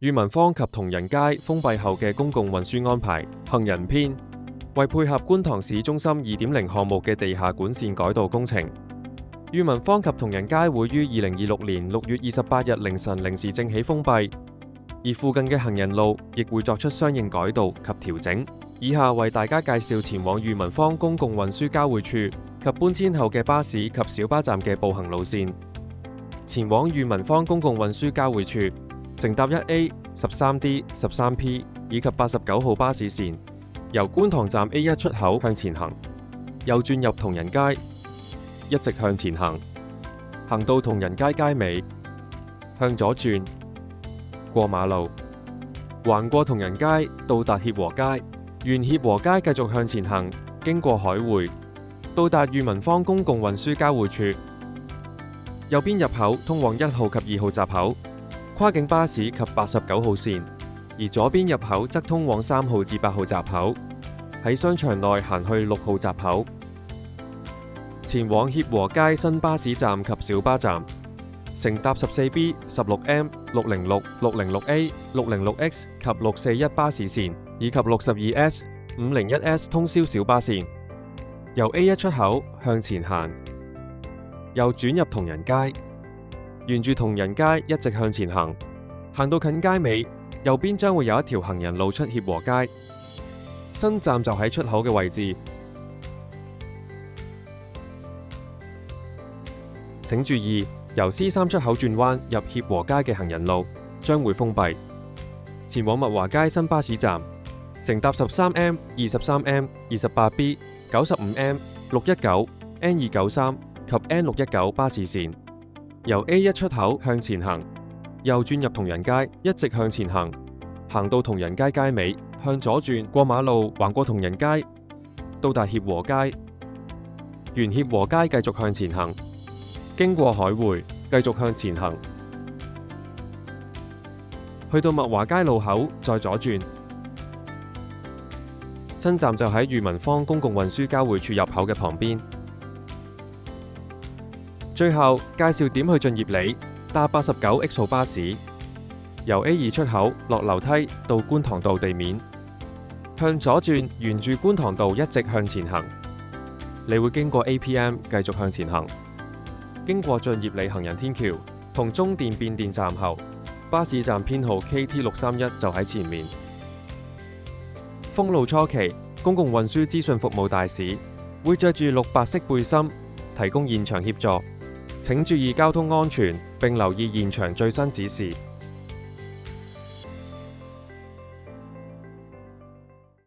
裕民坊及同仁街封閉後嘅公共運輸安排，行人篇。為配合觀塘市中心2.0項目嘅地下管線改道工程，裕民坊及同仁街會於2026年6月28日凌晨零時正起封閉，而附近嘅行人路亦會作出相應改道及調整。以下為大家介紹前往裕民坊公共運輸交匯處及搬遷後嘅巴士及小巴站嘅步行路線。前往裕民坊公共運輸交匯處，乘搭 1A、13D、13P 以及89號巴士線，由觀塘站 A1 出口向前行，右轉入同仁街，一直向前行，行到同仁街街尾，向左轉，過馬路，橫過同仁街，到達協和街，沿協和街繼續向前行，經過海匯，到達裕民坊公共運輸交匯處。右邊入口通往1號及2號閘口，跨境巴士及89號線，而左邊入口則通往3號至8號閘口。喺商場內行去6號閘口，前往協和街新巴士站及小巴站，乘搭 14B、16M、606、606A、606X 及641巴士線，以及 62S、501S 通宵小巴線，由 A1 出口向前行，右轉入同仁街，沿住同仁街一直向前行，行到近街尾，右邊將會有一條行人路出協和街，新站就喺出口嘅位置。請注意，由 C3 出口轉彎入協和街嘅行人路將會封閉。前往物華街新巴士站，乘搭 13M、23M、28B、95M、619、N293 及 N619 巴士線，由 A1 出口向前行，右轉入同仁街，一直向前行，行到同仁街街尾，向左轉，過馬路，橫過同仁街，到達協和街，沿協和街繼續向前行，經過海匯，繼續向前行，去到物華街路口再左轉。新站就喺裕民坊公共運輸交匯處入口嘅旁邊。最後介紹點去駿業里，搭 89X 號巴士，由 A2 出口落樓梯到觀塘道地面，向左轉，沿住觀塘道一直向前行，你會經過 APM 繼續向前行，經過駿業里行人天橋同中電變電站後，巴士站編號 KT631 就喺前面。封路初期，公共運輸資訊服務大使會着住綠白色背心，提供現場協助。請注意交通安全，並留意現場最新指示。